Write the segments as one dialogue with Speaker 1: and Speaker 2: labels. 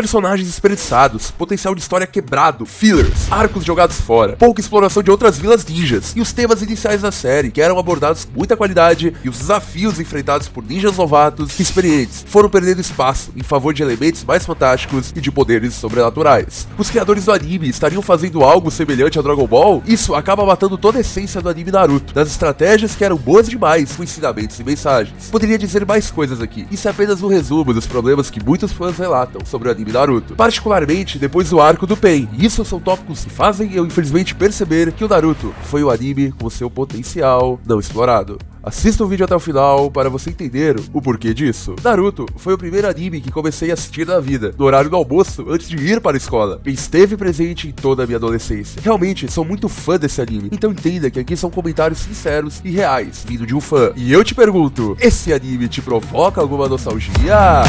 Speaker 1: personagens desperdiçados, potencial de história quebrado, fillers, arcos jogados fora, pouca exploração de outras vilas ninjas, e os temas iniciais da série, que eram abordados com muita qualidade, e os desafios enfrentados por ninjas novatos e experientes foram perdendo espaço em favor de elementos mais fantásticos e de poderes sobrenaturais. Os criadores do anime estariam fazendo algo semelhante a Dragon Ball? Isso acaba matando toda a essência do anime Naruto, das estratégias que eram boas demais, com ensinamentos e mensagens. Poderia dizer mais coisas aqui, isso é apenas um resumo dos problemas que muitos fãs relatam sobre o anime Naruto, particularmente depois do arco do Pain. Isso são tópicos que fazem eu infelizmente perceber que o Naruto foi o anime com seu potencial não explorado. Assista o vídeo até o final para você entender o porquê disso. Naruto foi o primeiro anime que comecei a assistir na vida, no horário do almoço, antes de ir para a escola, e esteve presente em toda a minha adolescência. Realmente, sou muito fã desse anime, então entenda que aqui são comentários sinceros e reais, vindo de um fã. E eu te pergunto, esse anime te provoca alguma nostalgia?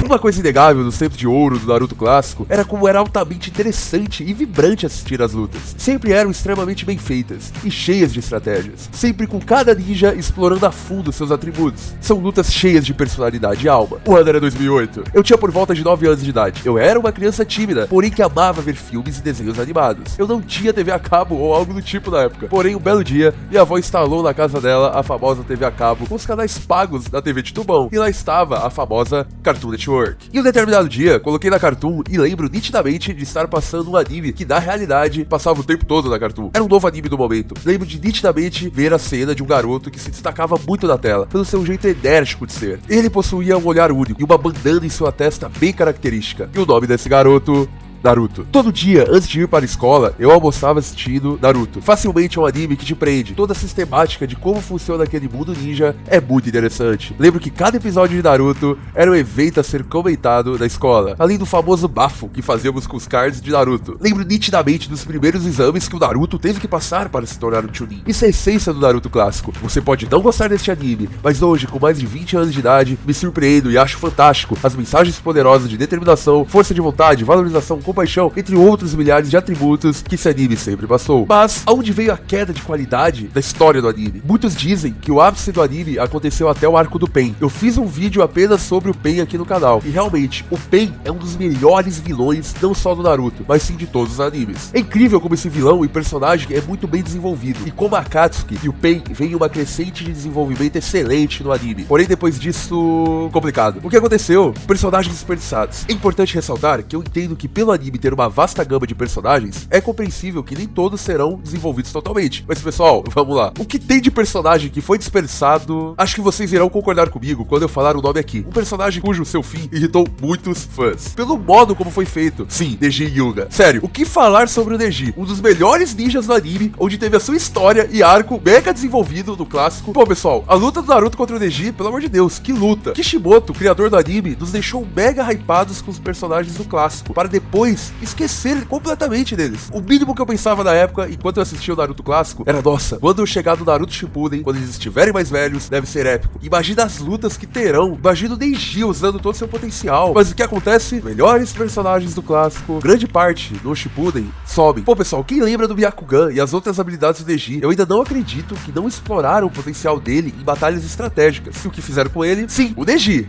Speaker 1: Uma coisa inegável dos tempos de ouro do Naruto clássico era como era altamente interessante e vibrante assistir as lutas. Sempre eram extremamente bem feitas e cheias de estratégias, sempre com cada ninja explorando a fundo seus atributos. São lutas cheias de personalidade e alma. O ano era 2008. Eu tinha por volta de 9 anos de idade. Eu era uma criança tímida, porém que amava ver filmes e desenhos animados. Eu não tinha TV a cabo ou algo do tipo na época. Porém, um belo dia, minha avó instalou na casa dela a famosa TV a cabo com os canais pagos da TV de tubão. E lá estava a famosa Cartoon Network. E um determinado dia, coloquei na Cartoon e lembro nitidamente de estar passando um anime que na realidade passava o tempo todo na Cartoon. Era um novo anime do momento. Lembro de nitidamente ver a cena de um garoto que se destacava muito na tela, pelo seu jeito enérgico de ser. Ele possuía um olhar único e uma bandana em sua testa bem característica. E o nome desse garoto... Naruto. Todo dia, antes de ir para a escola, eu almoçava assistindo Naruto. Facilmente é um anime que te prende. Toda a sistemática de como funciona aquele mundo ninja é muito interessante. Lembro que cada episódio de Naruto era um evento a ser comentado na escola, além do famoso bafo que fazíamos com os cards de Naruto. Lembro nitidamente dos primeiros exames que o Naruto teve que passar para se tornar um Chunin. Isso é a essência do Naruto clássico. Você pode não gostar deste anime, mas hoje, com mais de 20 anos de idade, me surpreendo e acho fantástico as mensagens poderosas de determinação, força de vontade, valorização, compaixão, entre outros milhares de atributos que esse anime sempre passou. Mas, aonde veio a queda de qualidade da história do anime? Muitos dizem que o ápice do anime aconteceu até o arco do Pain. Eu fiz um vídeo apenas sobre o Pain aqui no canal, e realmente, o Pain é um dos melhores vilões, não só do Naruto, mas sim de todos os animes. É incrível como esse vilão e personagem é muito bem desenvolvido, e como a Akatsuki e o Pain vem uma crescente de desenvolvimento excelente no anime. Porém, depois disso, complicado. O que aconteceu? Personagens desperdiçados. É importante ressaltar que eu entendo que pelo anime ter uma vasta gama de personagens, é compreensível que nem todos serão desenvolvidos totalmente. Mas pessoal, vamos lá. O que tem de personagem que foi desperdiçado? Acho que vocês irão concordar comigo quando eu falar o nome aqui. Um personagem cujo seu fim irritou muitos fãs. Pelo modo como foi feito. Sim, Neji Hyuga. Sério, o que falar sobre o Neji? Um dos melhores ninjas do anime, onde teve a sua história e arco mega desenvolvido no clássico. Bom pessoal, a luta do Naruto contra o Neji, pelo amor de Deus, que luta! Kishimoto, criador do anime, nos deixou mega hypados com os personagens do clássico, para depois esquecer completamente deles. O mínimo que eu pensava na época, enquanto eu assistia o Naruto clássico, era, nossa, quando eu chegar no Naruto Shippuden, quando eles estiverem mais velhos, deve ser épico. Imagina as lutas que terão, imagina o Neji usando todo o seu potencial. Mas o que acontece? Melhores personagens do clássico, grande parte no Shippuden, sobem. Pô pessoal, quem lembra do Byakugan e as outras habilidades do Neji? Eu ainda não acredito que não exploraram o potencial dele em batalhas estratégicas. E o que fizeram com ele? Sim, o Neji,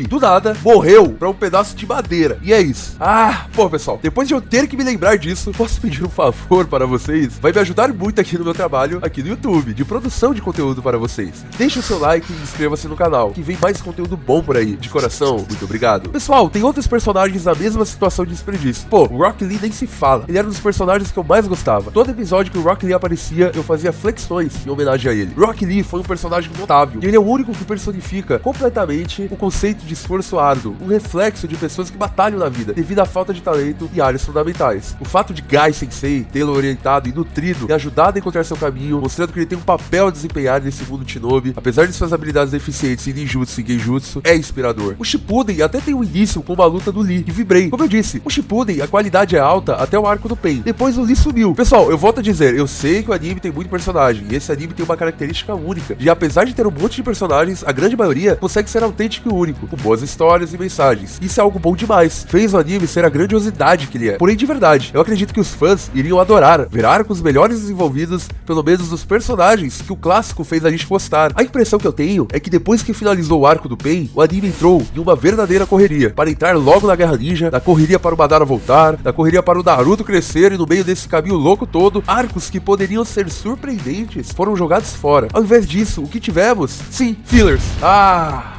Speaker 1: do nada, morreu pra um pedaço de madeira. E é isso. Ah, pô pessoal, depois de eu ter que me lembrar disso, posso pedir um favor para vocês? Vai me ajudar muito aqui no meu trabalho, aqui no YouTube, de produção de conteúdo para vocês. Deixe o seu like e inscreva-se no canal, que vem mais conteúdo bom por aí. De coração, muito obrigado. Pessoal, tem outros personagens na mesma situação de desperdício. Pô, o Rock Lee nem se fala. Ele era um dos personagens que eu mais gostava. Todo episódio que o Rock Lee aparecia, eu fazia flexões em homenagem a ele. Rock Lee foi um personagem notável, e ele é o único que personifica completamente o conceito de esforço árduo, um reflexo de pessoas que batalham na vida, devido à falta de talento e áreas fundamentais. O fato de Gai Sensei tê-lo orientado e nutrido e ajudado a encontrar seu caminho, mostrando que ele tem um papel a desempenhar nesse mundo shinobi, apesar de suas habilidades deficientes em ninjutsu e genjutsu, é inspirador. O Shippuden até tem um início com uma luta do Lee, que vibrei. Como eu disse, o Shippuden, a qualidade é alta até o arco do Pain. Depois o Lee sumiu. Pessoal, eu volto a dizer, eu sei que o anime tem muito personagem, e esse anime tem uma característica única, de apesar de ter um monte de personagens, a grande maioria consegue ser autêntico e único, com boas histórias e mensagens. Isso é algo bom demais. Fez o anime ser a grande grandiosidade que ele é. Porém, de verdade, eu acredito que os fãs iriam adorar ver arcos melhores desenvolvidos, pelo menos dos personagens que o clássico fez a gente gostar. A impressão que eu tenho é que depois que finalizou o arco do Pain, o anime entrou em uma verdadeira correria, para entrar logo na Guerra Ninja, da correria para o Madara voltar, da correria para o Naruto crescer, e no meio desse caminho louco todo, arcos que poderiam ser surpreendentes foram jogados fora. Ao invés disso, o que tivemos? Sim, fillers.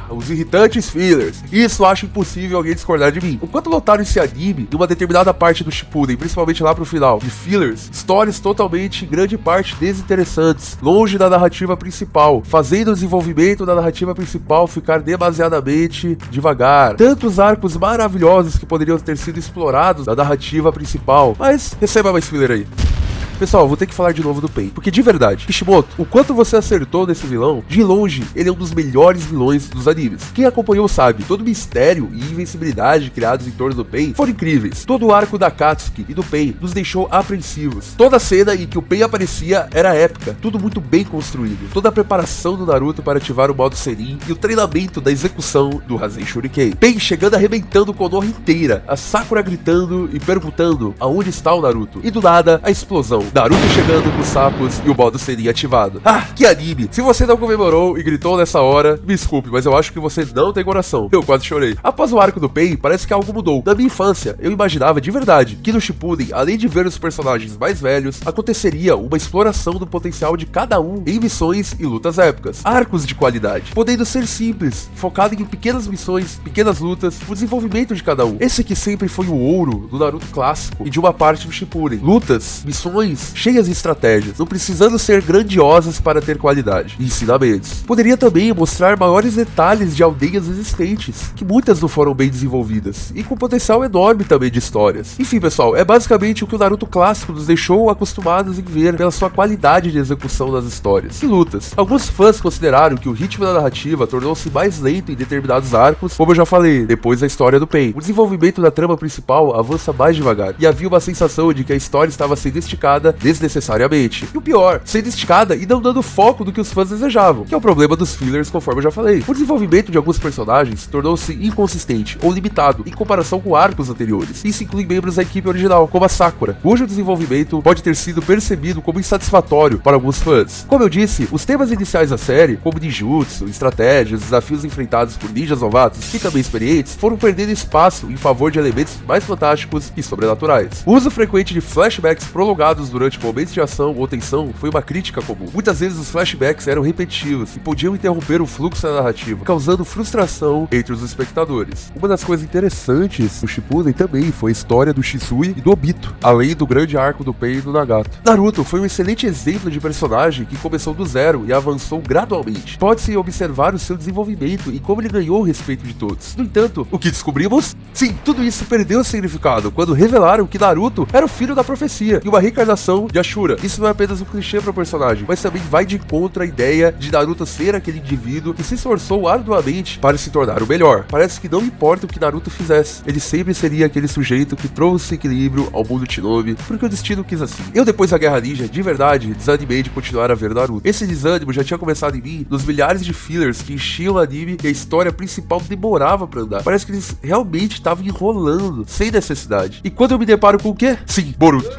Speaker 1: Os irritantes fillers. Isso eu acho impossível alguém discordar de mim. Enquanto lotaram esse anime em uma determinada parte do Shippuden, principalmente lá pro final, de fillers, histórias totalmente, em grande parte, desinteressantes, longe da narrativa principal, fazendo o desenvolvimento da narrativa principal ficar demasiadamente devagar. Tantos arcos maravilhosos que poderiam ter sido explorados na narrativa principal. Mas receba mais filler aí. Pessoal, vou ter que falar de novo do Pain, porque de verdade, Kishimoto, o quanto você acertou nesse vilão, de longe, ele é um dos melhores vilões dos animes. Quem acompanhou sabe, todo o mistério e invencibilidade criados em torno do Pain foram incríveis. Todo o arco da Katsuki e do Pain nos deixou apreensivos. Toda a cena em que o Pain aparecia era épica, tudo muito bem construído. Toda a preparação do Naruto para ativar o modo Senin e o treinamento da execução do Rasen Shuriken. Pain chegando arrebentando Konoha inteira, a Sakura gritando e perguntando aonde está o Naruto. E do nada, a explosão. Naruto chegando com os sapos e o modo Senin ativado. Que anime! Se você não comemorou e gritou nessa hora, me desculpe, mas eu acho que você não tem coração. Eu quase chorei. Após o arco do Pain, parece que algo mudou. Na minha infância, eu imaginava de verdade que no Shippuden, além de ver os personagens mais velhos, aconteceria uma exploração do potencial de cada um em missões e lutas épicas. Arcos de qualidade, podendo ser simples, focado em pequenas missões, pequenas lutas, o desenvolvimento de cada um. Esse aqui sempre foi o ouro do Naruto clássico e de uma parte do Shippuden. Lutas, missões, cheias de estratégias, não precisando ser grandiosas para ter qualidade. E ensinamentos. Poderia também mostrar maiores detalhes de aldeias existentes, que muitas não foram bem desenvolvidas, e com potencial enorme também de histórias. Enfim, pessoal, é basicamente o que o Naruto clássico nos deixou acostumados em ver pela sua qualidade de execução das histórias e lutas. Alguns fãs consideraram que o ritmo da narrativa tornou-se mais lento em determinados arcos, como eu já falei, depois da história do Pain. O desenvolvimento da trama principal avança mais devagar, e havia uma sensação de que a história estava sendo esticada desnecessariamente. E o pior, sendo esticada e não dando foco do que os fãs desejavam, que é o problema dos fillers, conforme eu já falei. O desenvolvimento de alguns personagens tornou-se inconsistente ou limitado em comparação com arcos anteriores. Isso inclui membros da equipe original, como a Sakura, cujo desenvolvimento pode ter sido percebido como insatisfatório para alguns fãs. Como eu disse, os temas iniciais da série, como ninjutsu, estratégias, desafios enfrentados por ninjas novatos e também experientes, foram perdendo espaço em favor de elementos mais fantásticos e sobrenaturais. O uso frequente de flashbacks prolongados durante momentos de ação ou tensão foi uma crítica comum. Muitas vezes os flashbacks eram repetitivos e podiam interromper o fluxo da narrativa, causando frustração entre os espectadores. Uma das coisas interessantes do Shippuden também foi a história do Shisui e do Obito, além do grande arco do Pain e do Nagato. Naruto foi um excelente exemplo de personagem que começou do zero e avançou gradualmente. Pode-se observar o seu desenvolvimento e como ele ganhou o respeito de todos. No entanto, o que descobrimos? Sim, tudo isso perdeu significado quando revelaram que Naruto era o filho da profecia e uma reencarnação de Ashura. Isso não é apenas um clichê para o personagem, mas também vai de encontro à ideia de Naruto ser aquele indivíduo que se esforçou arduamente para se tornar o melhor. Parece que não importa o que Naruto fizesse, ele sempre seria aquele sujeito que trouxe equilíbrio ao mundo Shinobi, porque o destino quis assim. Eu, depois da Guerra Ninja, de verdade, desanimei de continuar a ver Naruto. Esse desânimo já tinha começado em mim nos milhares de fillers que enchiam o anime e a história principal demorava pra andar. Parece que eles realmente estavam enrolando, sem necessidade. E quando eu me deparo com o quê? Sim, Boruto.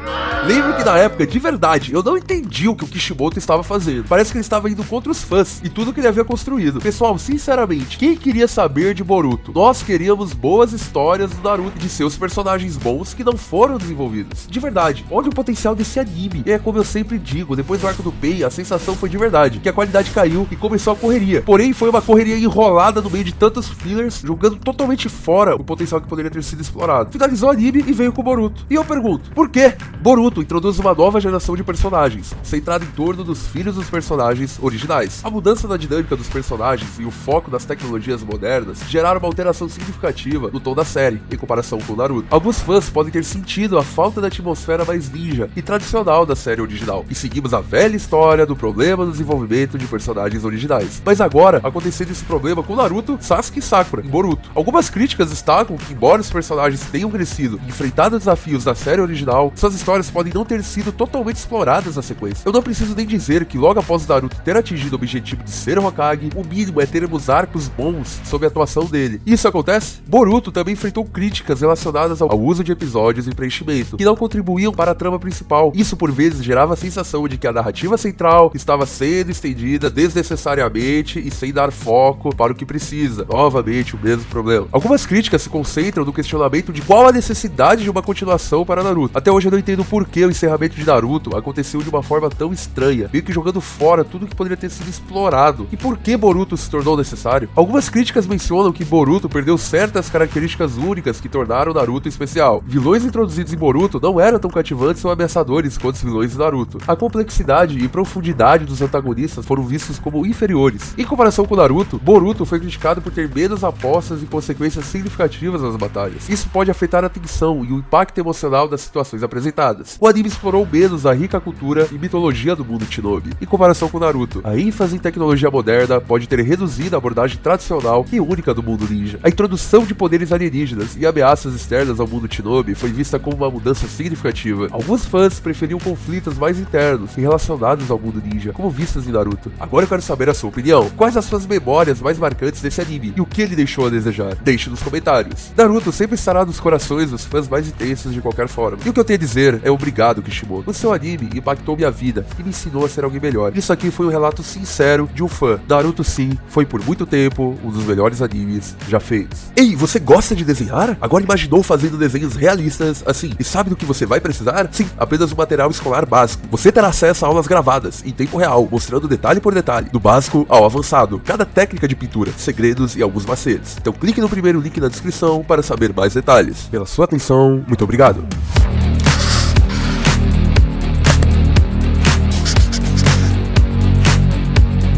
Speaker 1: Lembro que na época, de verdade, eu não entendi o que o Kishimoto estava fazendo. Parece que ele estava indo contra os fãs e tudo que ele havia construído. Pessoal, sinceramente, quem queria saber de Boruto? Nós queríamos boas histórias do Naruto e de seus personagens bons que não foram desenvolvidos. De verdade, olha o potencial desse anime. E é como eu sempre digo, depois do arco do Pain, a sensação foi de verdade, que a qualidade caiu e começou a correria. Porém, foi uma correria enrolada no meio de tantos fillers, jogando totalmente fora o potencial que poderia ter sido explorado. Finalizou o anime e veio com Boruto. E eu pergunto, por quê? Boruto introduz uma nova geração de personagens, centrada em torno dos filhos dos personagens originais. A mudança na dinâmica dos personagens e o foco das tecnologias modernas geraram uma alteração significativa no tom da série, em comparação com Naruto. Alguns fãs podem ter sentido a falta da atmosfera mais ninja e tradicional da série original, e seguimos a velha história do problema do desenvolvimento de personagens originais. Mas agora, acontecendo esse problema com Naruto, Sasuke e Sakura, em Boruto. Algumas críticas destacam que, embora os personagens tenham crescido e enfrentado desafios da série original, suas histórias podem não ter sido totalmente exploradas na sequência. Eu não preciso nem dizer que logo após Naruto ter atingido o objetivo de ser Hokage, o mínimo é termos arcos bons sob a atuação dele. Isso acontece? Boruto também enfrentou críticas relacionadas ao uso de episódios em preenchimento, que não contribuíam para a trama principal. Isso por vezes gerava a sensação de que a narrativa central estava sendo estendida desnecessariamente e sem dar foco para o que precisa. Novamente, o mesmo problema. Algumas críticas se concentram no questionamento de qual a necessidade de uma continuação para Naruto. Até hoje eu não entendo por que o encerramento de Naruto aconteceu de uma forma tão estranha, meio que jogando fora tudo que poderia ter sido explorado. E por que Boruto se tornou necessário? Algumas críticas mencionam que Boruto perdeu certas características únicas que tornaram Naruto especial. Vilões introduzidos em Boruto não eram tão cativantes ou ameaçadores quanto os vilões de Naruto. A complexidade e profundidade dos antagonistas foram vistos como inferiores. Em comparação com Naruto, Boruto foi criticado por ter menos apostas e consequências significativas nas batalhas. Isso pode afetar a tensão e o impacto emocional das situações apresentadas. O anime explorou menos a rica cultura e mitologia do mundo Shinobi. Em comparação com Naruto, a ênfase em tecnologia moderna pode ter reduzido a abordagem tradicional e única do mundo ninja. A introdução de poderes alienígenas e ameaças externas ao mundo Shinobi foi vista como uma mudança significativa. Alguns fãs preferiam conflitos mais internos e relacionados ao mundo ninja, como vistos em Naruto. Agora eu quero saber a sua opinião. Quais as suas memórias mais marcantes desse anime e o que ele deixou a desejar? Deixe nos comentários. Naruto sempre estará nos corações dos fãs mais intensos de qualquer forma. E o que eu tenho a dizer é obrigado, Kishimoto. O seu anime impactou minha vida e me ensinou a ser alguém melhor. Isso aqui foi um relato sincero de um fã. Naruto sim, foi por muito tempo um dos melhores animes já feitos. Ei, você gosta de desenhar? Agora imaginou fazendo desenhos realistas assim? E sabe do que você vai precisar? Sim, apenas um material escolar básico. Você terá acesso a aulas gravadas em tempo real, mostrando detalhe por detalhe, do básico ao avançado, cada técnica de pintura, segredos e alguns macetes. Então clique no primeiro link na descrição para saber mais detalhes. Pela sua atenção, muito obrigado.